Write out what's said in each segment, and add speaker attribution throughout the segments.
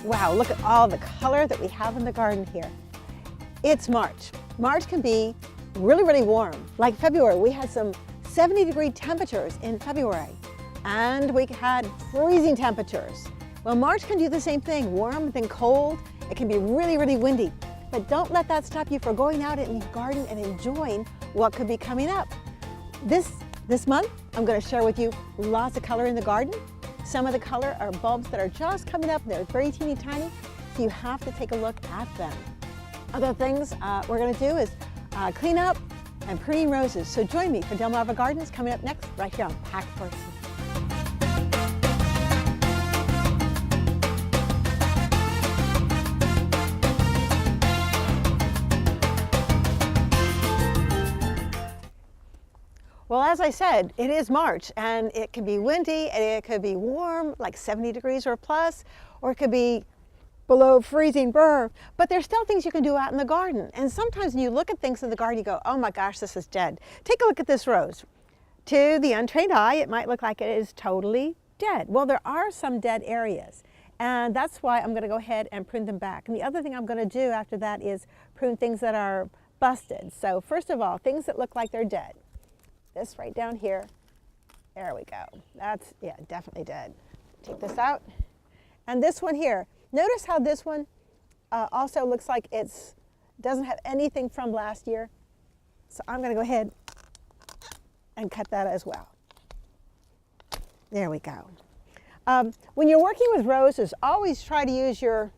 Speaker 1: Wow, look at all the color that we have in the garden here. It's March. March can be really, really warm. Like February, we had some 70-degree temperatures in February, and we had freezing temperatures. Well, March can do the same thing, warm then cold. It can be really, really windy. But don't let that stop you from going out in your garden and enjoying what could be coming up. This month, I'm going to share with you lots of color in the garden. Some of the color are bulbs that are just coming up. They're very teeny tiny, so you have to take a look at them. Other things we're going to do is clean up and pruning roses. So join me for Delmarva Gardens coming up next, right here on Packed Horses. Well, as I said, it is March, and it can be windy, and it could be warm, like 70 degrees or plus, or it could be below freezing burr, but there's still things you can do out in the garden. And sometimes when you look at things in the garden, you go, oh my gosh, this is dead. Take a look at this rose. To the untrained eye, it might look like it is totally dead. Well, there are some dead areas, and that's why I'm gonna go ahead and prune them back. And the other thing I'm gonna do after that is prune things that are busted. So first of all, things that look like they're dead. This right down here, there we go. That's, yeah, definitely dead. Take this out. And this one here, notice how this one also looks like it's doesn't have anything from last year. So I'm gonna go ahead and cut that as well. There we go. When you're working with roses, always try to use your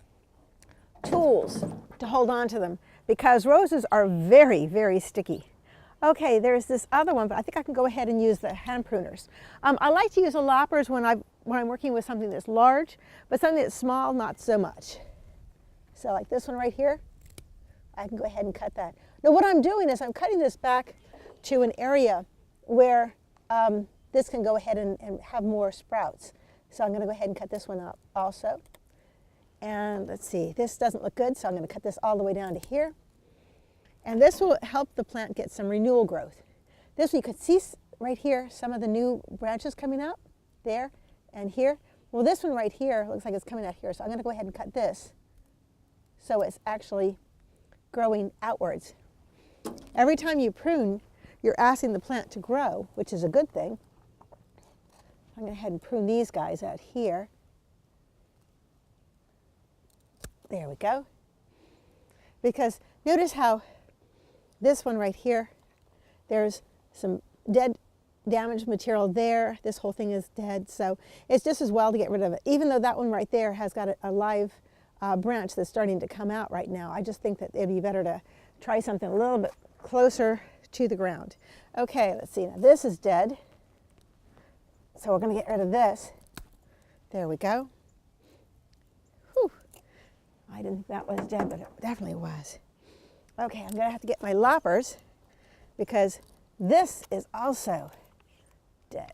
Speaker 1: tools to hold on to them, because roses are very, very sticky. Okay, there's this other one, but I think I can go ahead and use the hand pruners. I like to use the loppers when I'm working with something that's large, but something that's small, not so much. So like this one right here, I can go ahead and cut that. Now what I'm doing is I'm cutting this back to an area where this can go ahead and have more sprouts. So I'm gonna go ahead and cut this one up also. And let's see, this doesn't look good, so I'm gonna cut this all the way down to here. And this will help the plant get some renewal growth. This, you could see right here, some of the new branches coming out, there and here. Well, this one right here looks like it's coming out here, so I'm gonna go ahead and cut this so it's actually growing outwards. Every time you prune, you're asking the plant to grow, which is a good thing. I'm gonna go ahead and prune these guys out here. There we go. Because notice how this one right here, there's some dead, damaged material there. This whole thing is dead, so it's just as well to get rid of it. Even though that one right there has got a live branch that's starting to come out right now, I just think that it'd be better to try something a little bit closer to the ground. Okay, let's see, now this is dead, so we're gonna get rid of this. There we go. Whew. I didn't think that was dead, but it definitely was. Okay, I'm gonna have to get my loppers because this is also dead.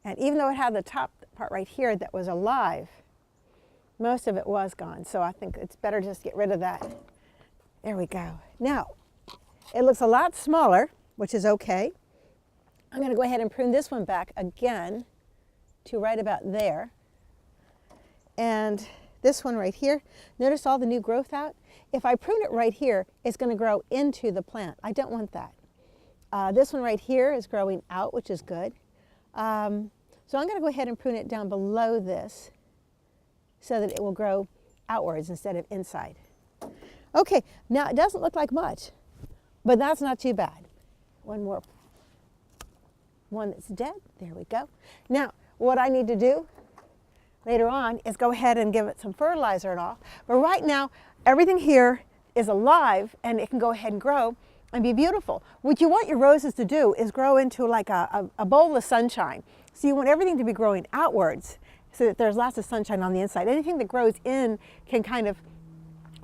Speaker 1: And even though it had the top part right here that was alive, most of it was gone. So I think it's better just get rid of that. There we go. Now, it looks a lot smaller, which is okay. I'm gonna go ahead and prune this one back again to right about there. And this one right here, notice all the new growth out? If I prune it right here, it's gonna grow into the plant. I don't want that. This one right here is growing out, which is good. So I'm gonna go ahead and prune it down below this so that it will grow outwards instead of inside. Okay, now it doesn't look like much, but that's not too bad. One more, one that's dead, there we go. Now, what I need to do later on is go ahead and give it some fertilizer and all. But right now, everything here is alive and it can go ahead and grow and be beautiful. What you want your roses to do is grow into like a bowl of sunshine. So you want everything to be growing outwards so that there's lots of sunshine on the inside. Anything that grows in can kind of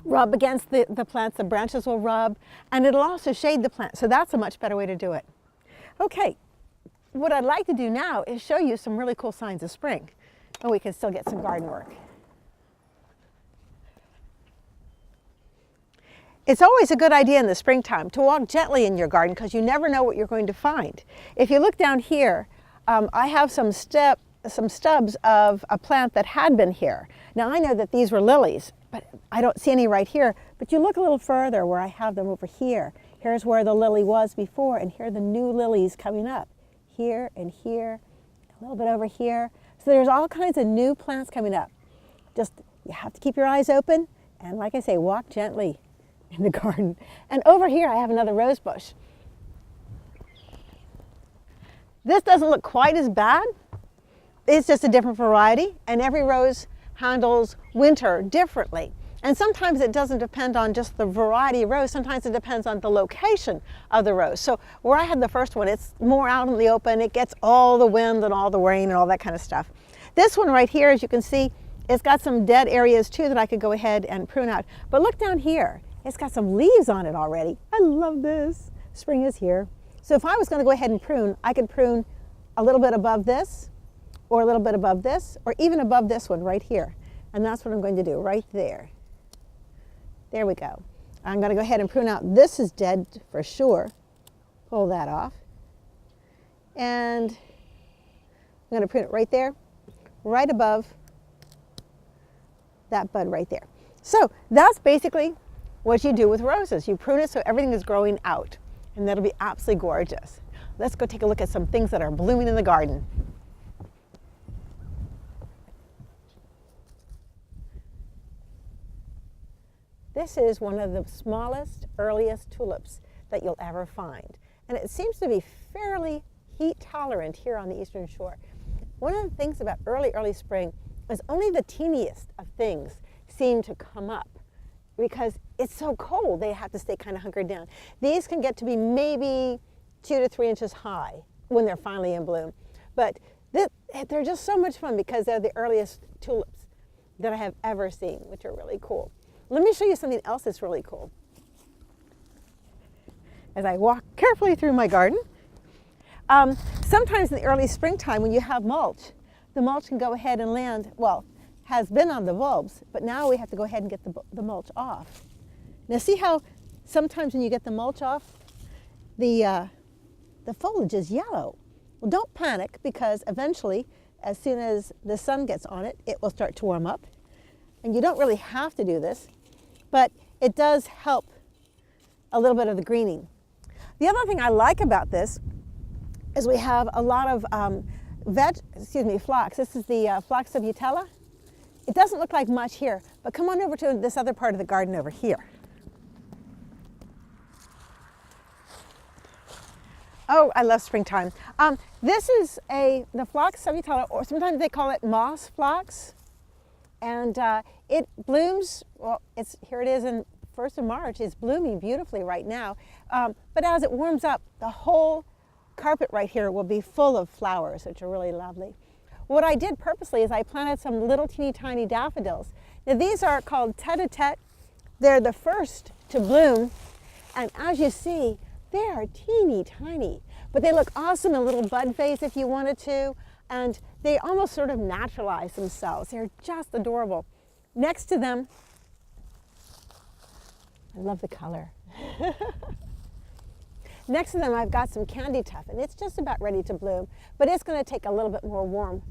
Speaker 1: rub against the plants, the branches will rub, and it'll also shade the plant. So that's a much better way to do it. Okay, what I'd like to do now is show you some really cool signs of spring. And we can still get some garden work. It's always a good idea in the springtime to walk gently in your garden because you never know what you're going to find. If you look down here, I have some some stubs of a plant that had been here. Now I know that these were lilies, but I don't see any right here. But you look a little further where I have them over here. Here's where the lily was before, and here are the new lilies coming up. Here and here, a little bit over here. So there's all kinds of new plants coming up. Just, you have to keep your eyes open, and like I say, walk gently in the garden. And over here I have another rose bush. This doesn't look quite as bad. It's just a different variety, and every rose handles winter differently. And sometimes it doesn't depend on just the variety of rose, sometimes it depends on the location of the rose. So where I had the first one, it's more out in the open, it gets all the wind and all the rain and all that kind of stuff. This one right here, as you can see, it's got some dead areas too that I could go ahead and prune out. But look down here, it's got some leaves on it already. I love this. Spring is here. So if I was going to go ahead and prune, I could prune a little bit above this, or a little bit above this, or even above this one right here. And that's what I'm going to do right there. There we go. I'm going to go ahead and prune out. This is dead for sure. Pull that off. And I'm going to prune it right there, right above that bud right there. So that's basically what you do with roses. You prune it so everything is growing out, and that'll be absolutely gorgeous. Let's go take a look at some things that are blooming in the garden. This is one of the smallest, earliest tulips that you'll ever find. And it seems to be fairly heat tolerant here on the Eastern Shore. One of the things about early spring is only the teeniest of things seem to come up because it's so cold they have to stay kind of hunkered down. These can get to be maybe 2 to 3 inches high when they're finally in bloom. But they're just so much fun because they're the earliest tulips that I have ever seen, which are really cool. Let me show you something else that's really cool. As I walk carefully through my garden, sometimes in the early springtime when you have mulch, the mulch can go ahead and land, well, has been on the bulbs, but now we have to go ahead and get the mulch off. Now see how sometimes when you get the mulch off, the foliage is yellow. Well, don't panic because eventually, as soon as the sun gets on it, it will start to warm up. And you don't really have to do this, but it does help a little bit of the greening. The other thing I like about this is we have a lot of phlox. This is the phlox subutella. It doesn't look like much here, but come on over to this other part of the garden over here. Oh, I love springtime. This is the phlox subutella, or sometimes they call it moss phlox. And it blooms, well, here it is in 1st of March. It's blooming beautifully right now. But as it warms up, the whole carpet right here will be full of flowers, which are really lovely. What I did purposely is I planted some little teeny tiny daffodils. Now these are called tete-a-tete. They're the first to bloom. And as you see, they are teeny tiny, but they look awesome in a little bud phase if you wanted to. And they almost sort of naturalize themselves. They're just adorable. Next to them, I love the color. Next to them, I've got some candy tuft, and it's just about ready to bloom, but it's going to take a little bit more warm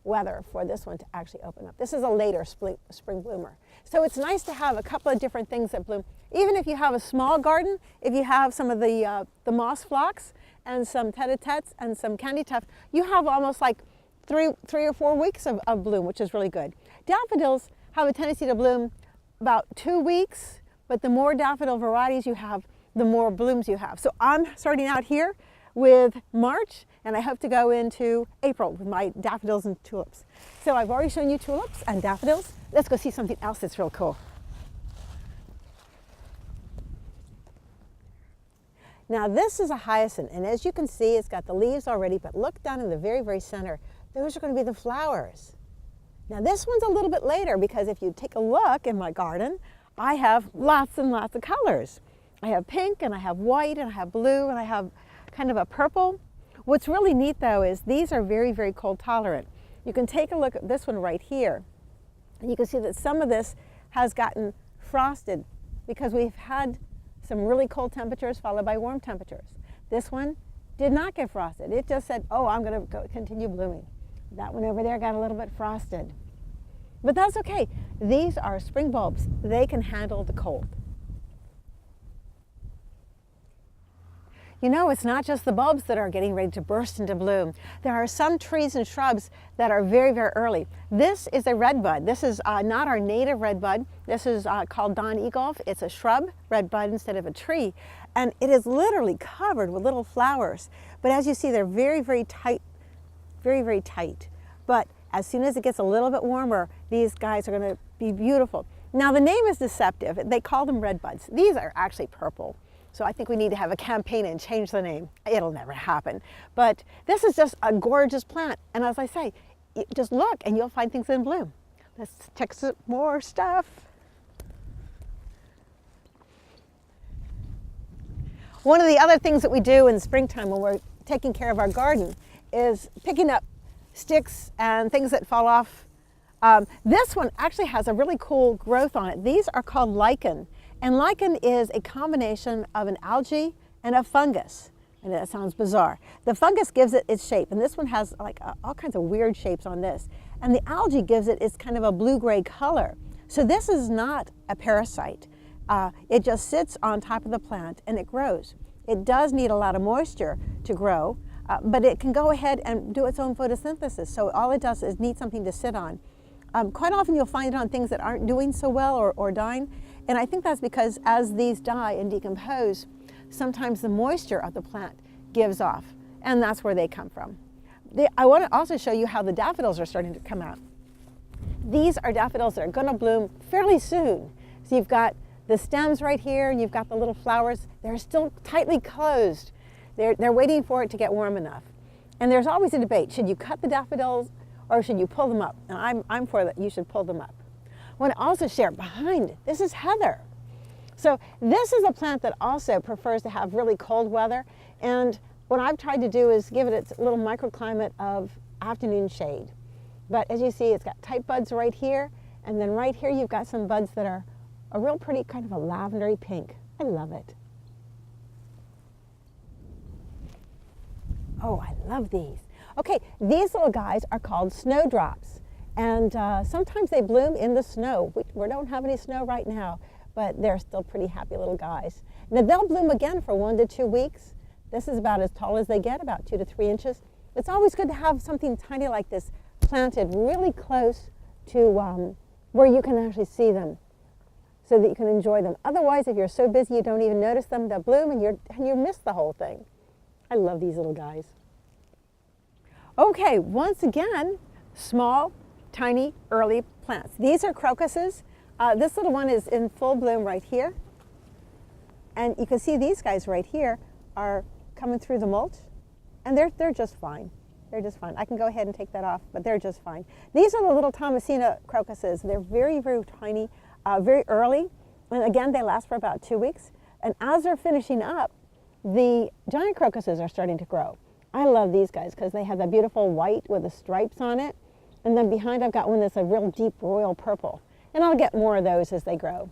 Speaker 1: weather for this one to actually open up. This is a later spring bloomer. So it's nice to have a couple of different things that bloom. Even if you have a small garden, if you have some of the moss phlox, and some tete-a-tetes and some candy tuft, you have almost like three or 4 weeks of bloom, which is really good. Daffodils have a tendency to bloom about 2 weeks, but the more daffodil varieties you have, the more blooms you have. So I'm starting out here with March, and I hope to go into April with my daffodils and tulips. So I've already shown you tulips and daffodils. Let's go see something else that's real cool. Now this is a hyacinth, and as you can see, it's got the leaves already, but look down in the very, very center. Those are going to be the flowers. Now this one's a little bit later because if you take a look in my garden, I have lots and lots of colors. I have pink, and I have white, and I have blue, and I have kind of a purple. What's really neat though is these are very, very cold tolerant. You can take a look at this one right here, and you can see that some of this has gotten frosted because we've had some really cold temperatures followed by warm temperatures. This one did not get frosted. It just said, oh, I'm going to continue blooming. That one over there got a little bit frosted. But that's okay. These are spring bulbs. They can handle the cold. You know, it's not just the bulbs that are getting ready to burst into bloom. There are some trees and shrubs that are very, very early. This is a redbud. This is not our native redbud. This is called Donny Golf. It's a shrub redbud instead of a tree. And it is literally covered with little flowers. But as you see, they're very, very tight, very, very tight. But as soon as it gets a little bit warmer, these guys are going to be beautiful. Now, the name is deceptive. They call them redbuds. These are actually purple. So I think we need to have a campaign and change the name. It'll never happen. But this is just a gorgeous plant. And as I say, just look and you'll find things in bloom. Let's check some more stuff. One of the other things that we do in the springtime when we're taking care of our garden is picking up sticks and things that fall off. This one actually has a really cool growth on it. These are called lichen. And lichen is a combination of an algae and a fungus. And that sounds bizarre. The fungus gives it its shape, and this one has like all kinds of weird shapes on this. And the algae gives it its kind of a blue-gray color. So this is not a parasite. It just sits on top of the plant and it grows. It does need a lot of moisture to grow, but it can go ahead and do its own photosynthesis. So all it does is need something to sit on. Quite often you'll find it on things that aren't doing so well or dying. And I think that's because as these die and decompose, sometimes the moisture of the plant gives off, and that's where they come from. I want to also show you how the daffodils are starting to come out. These are daffodils that are going to bloom fairly soon. So you've got the stems right here, and you've got the little flowers. They're still tightly closed. They're waiting for it to get warm enough. And there's always a debate. Should you cut the daffodils or should you pull them up? And I'm for that you should pull them up. I want to also share behind it, this is heather. So this is a plant that also prefers to have really cold weather. And what I've tried to do is give it its little microclimate of afternoon shade. But as you see, it's got tight buds right here. And then right here, you've got some buds that are a real pretty kind of a lavendery pink. I love it. Oh, I love these. Okay, these little guys are called snowdrops. And sometimes they bloom in the snow. We don't have any snow right now, but they're still pretty happy little guys. Now they'll bloom again for 1 to 2 weeks. This is about as tall as they get, about 2 to 3 inches. It's always good to have something tiny like this planted really close to where you can actually see them so that you can enjoy them. Otherwise, if you're so busy you don't even notice them, they'll bloom and you miss the whole thing. I love these little guys. Okay, once again, small, tiny, early plants. These are crocuses. This little one is in full bloom right here. And you can see these guys right here are coming through the mulch. And they're just fine. They're just fine. I can go ahead and take that off, but they're just fine. These are the little Thomasina crocuses. They're very, very tiny, very early. And again, they last for about 2 weeks. And as they're finishing up, the giant crocuses are starting to grow. I love these guys because they have that beautiful white with the stripes on it. And then behind I've got one that's a real deep royal purple. And I'll get more of those as they grow.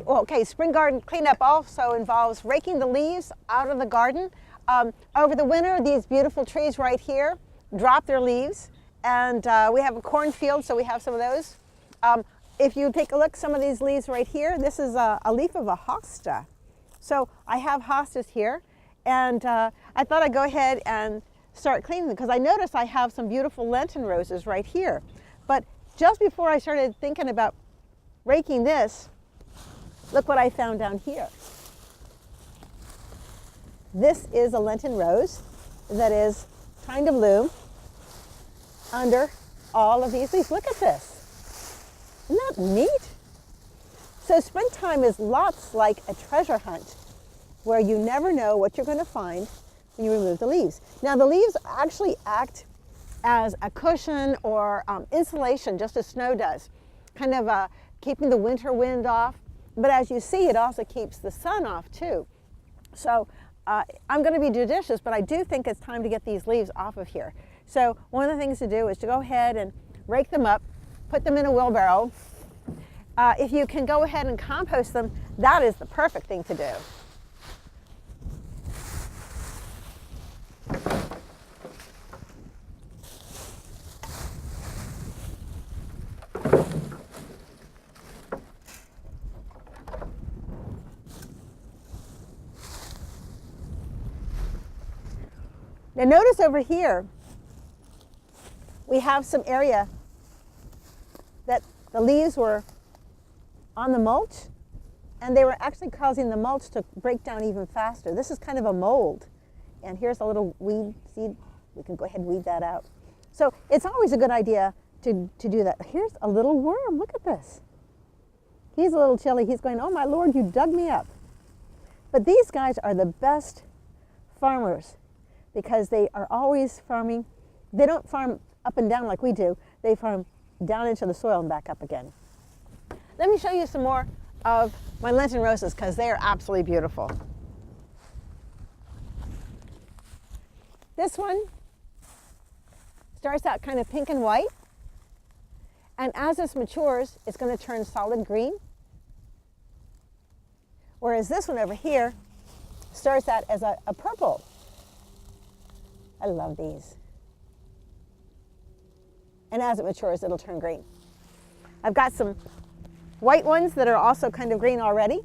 Speaker 1: Okay, spring garden cleanup also involves raking the leaves out of the garden. Over the winter, these beautiful trees right here drop their leaves. And we have a cornfield, so we have some of those. If you take a look, some of these leaves right here, this is a leaf of a hosta. So I have hostas here, and I thought I'd go ahead and start cleaning them because I noticed I have some beautiful Lenten roses right here. But just before I started thinking about raking this, look what I found down here. This is a Lenten rose that is trying to bloom under all of these leaves. Look at this. Isn't that neat? So springtime is lots like a treasure hunt where you never know what you're going to find when you remove the leaves. Now the leaves actually act as a cushion or insulation, just as snow does, kind of keeping the winter wind off. But as you see, it also keeps the sun off too. So I'm going to be judicious, but I do think it's time to get these leaves off of here. So one of the things to do is to go ahead and rake them up, put them in a wheelbarrow, If you can go ahead and compost them, that is the perfect thing to do. Now notice over here, we have some area that the leaves were on the mulch, and they were actually causing the mulch to break down even faster. This is kind of a mold. And here's a little weed seed. We can go ahead and weed that out. So it's always a good idea to do that. Here's a little worm. Look at this. He's a little chilly. He's going, oh my Lord, you dug me up. But these guys are the best farmers because they are always farming. They don't farm up and down like we do. They farm down into the soil and back up again. Let me show you some more of my Lenten roses because they are absolutely beautiful. This one starts out kind of pink and white, and as this matures, it's going to turn solid green. Whereas this one over here starts out as a purple. I love these. And as it matures, it'll turn green. I've got some white ones that are also kind of green already.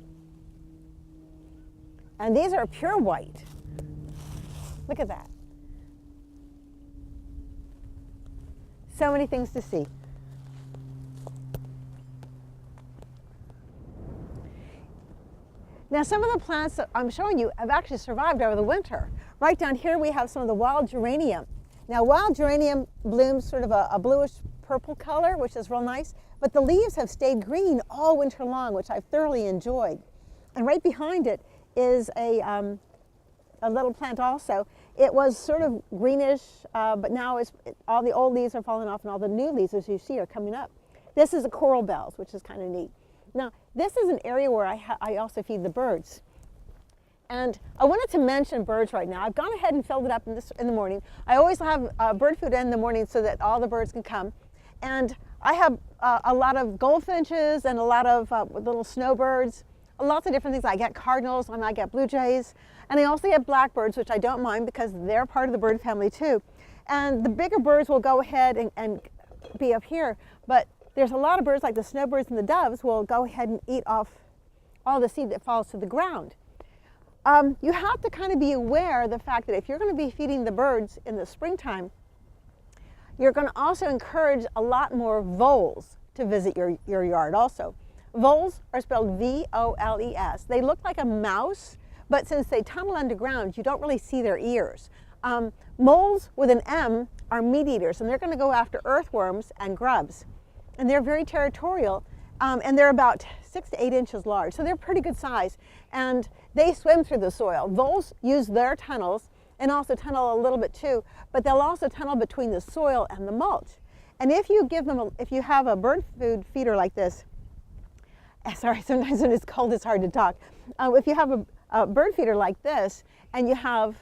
Speaker 1: And these are pure white. Look at that. So many things to see. Now some of the plants that I'm showing you have actually survived over the winter. Right down here we have some of the wild geranium. Now wild geranium blooms sort of a bluish purple color, which is real nice, but the leaves have stayed green all winter long, which I've thoroughly enjoyed. And right behind it is a little plant also. It was sort of greenish, but now all the old leaves are falling off and all the new leaves, as you see, are coming up. This is a coral bells, which is kind of neat. Now, this is an area where I also feed the birds. And I wanted to mention birds right now. I've gone ahead and filled it up in the morning. I always have bird food in the morning so that all the birds can come. And I have a lot of goldfinches and a lot of little snowbirds, lots of different things. I get cardinals and I get blue jays. And I also get blackbirds, which I don't mind because they're part of the bird family too. And the bigger birds will go ahead and be up here. But there's a lot of birds like the snowbirds and the doves will go ahead and eat off all the seed that falls to the ground. You have to kind of be aware of the fact that if you're going to be feeding the birds in the springtime, you're going to also encourage a lot more voles to visit your yard also. Voles are spelled V-O-L-E-S. They look like a mouse, but since they tunnel underground, you don't really see their ears. Moles with an M are meat eaters, and they're going to go after earthworms and grubs. And they're very territorial, and they're about 6 to 8 inches large, so they're pretty good size. And they swim through the soil. Voles use their tunnels and also tunnel a little bit too, but they'll also tunnel between the soil and the mulch. And if you give them, if you have a bird food feeder like this, sorry, sometimes when it's cold it's hard to talk. If you have a bird feeder like this and you have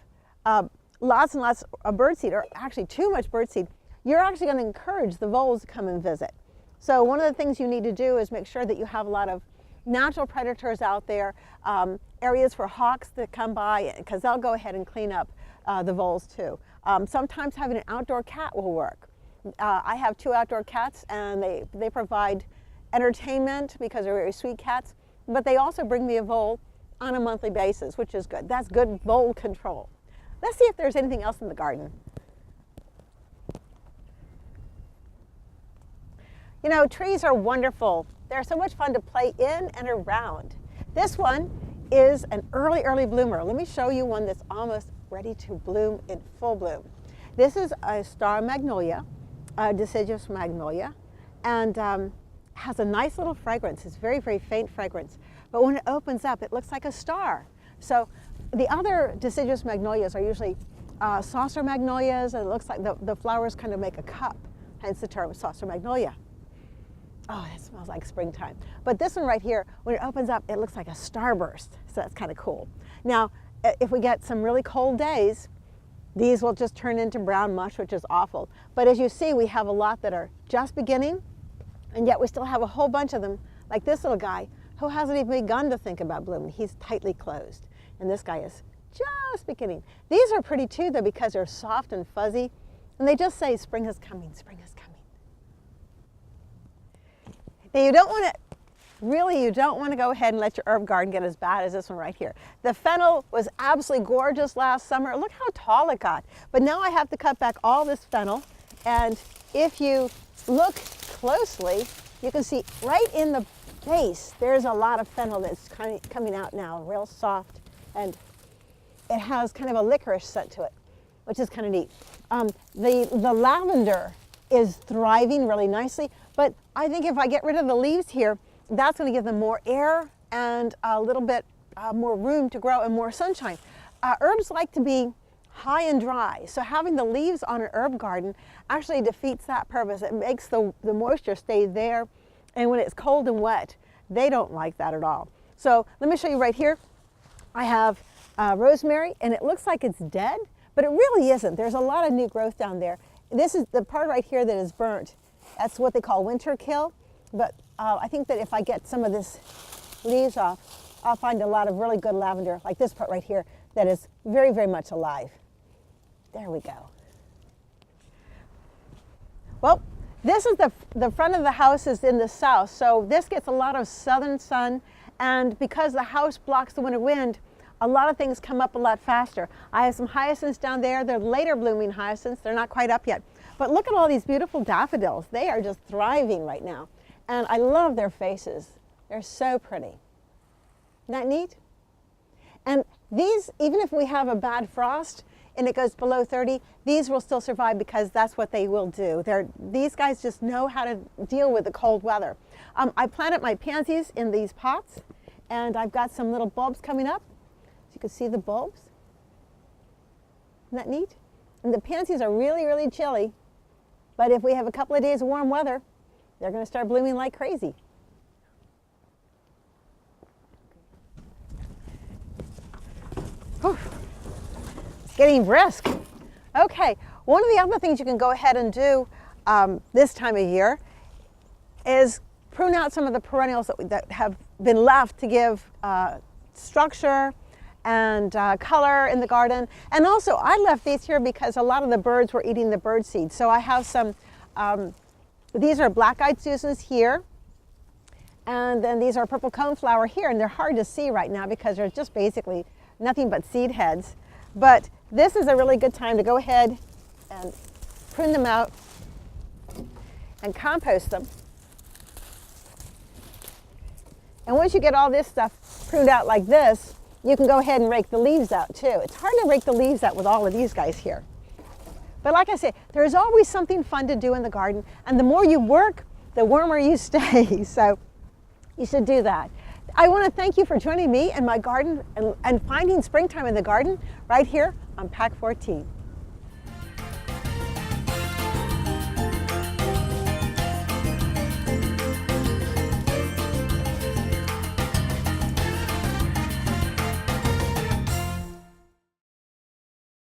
Speaker 1: lots and lots of bird seed, or actually too much bird seed, you're actually going to encourage the voles to come and visit. So one of the things you need to do is make sure that you have a lot of natural predators out there, areas for hawks that come by, because they'll go ahead and clean up the voles too. Sometimes having an outdoor cat will work. I have 2 outdoor cats, and they provide entertainment because they're very sweet cats, but they also bring me a vole on a monthly basis, which is good. That's good vole control. Let's see if there's anything else in the garden. You know, trees are wonderful. They're so much fun to play in and around. This one is an early bloomer. Let me show you one that's almost ready to bloom in full bloom. This is a star magnolia, a deciduous magnolia, and has a nice little fragrance. It's very, very faint fragrance. But when it opens up, it looks like a star. So the other deciduous magnolias are usually saucer magnolias, and it looks like the flowers kind of make a cup, hence the term saucer magnolia. Oh, it smells like springtime. But this one right here, when it opens up, it looks like a starburst. So that's kind of cool. Now, if we get some really cold days, these will just turn into brown mush, which is awful. But as you see, we have a lot that are just beginning, and yet we still have a whole bunch of them Like this little guy who hasn't even begun to think about blooming. He's tightly closed. And this guy is just beginning. These are pretty too, though, because they're soft and fuzzy. And they just say, spring is coming, spring is coming. Now you don't want to, really, you don't want to go ahead and let your herb garden get as bad as this one right here. The fennel was absolutely gorgeous last summer. Look how tall it got. But now I have to cut back all this fennel. And if you look closely, you can see right in the base, there's a lot of fennel that's kind of coming out now, real soft. And it has kind of a licorice scent to it, which is kind of neat. The lavender is thriving really nicely, but I think if I get rid of the leaves here, that's going to give them more air and a little bit more room to grow and more sunshine. Herbs like to be high and dry, so having the leaves on an herb garden actually defeats that purpose. It makes the moisture stay there, and when it's cold and wet, they don't like that at all. So let me show you right here. I have rosemary, and it looks like it's dead, but it really isn't. There's a lot of new growth down there. This is the part right here that is burnt. That's what they call winter kill, but I think that if I get some of this leaves off, I'll find a lot of really good lavender, like this part right here, that is very, very much alive. There we go. Well, this is the front of the house is in the south, so this gets a lot of southern sun, and because the house blocks the winter wind, a lot of things come up a lot faster. I have some hyacinths down there. They're later blooming hyacinths. They're not quite up yet. But look at all these beautiful daffodils. They are just thriving right now. And I love their faces. They're so pretty. Isn't that neat? And these, even if we have a bad frost and it goes below 30, these will still survive because that's what they will do. These guys just know how to deal with the cold weather. I planted my pansies in these pots, and I've got some little bulbs coming up. You can see the bulbs. Isn't that neat? And the pansies are really, really chilly, but if we have a couple of days of warm weather, they're going to start blooming like crazy. Whew. It's getting brisk. Okay, one of the other things you can go ahead and do this time of year is prune out some of the perennials that have been left to give structure and color in the garden. And also I left these here because a lot of the birds were eating the bird seed. So I have some, these are black-eyed Susans here, and then these are purple coneflower here, and they're hard to see right now because they're just basically nothing but seed heads. But this is a really good time to go ahead and prune them out and compost them. And once you get all this stuff pruned out like this, you can go ahead and rake the leaves out too. It's hard to rake the leaves out with all of these guys here. But like I say, there's always something fun to do in the garden, and the more you work, the warmer you stay. So you should do that. I want to thank you for joining me in my garden and finding springtime in the garden right here on Pack 14.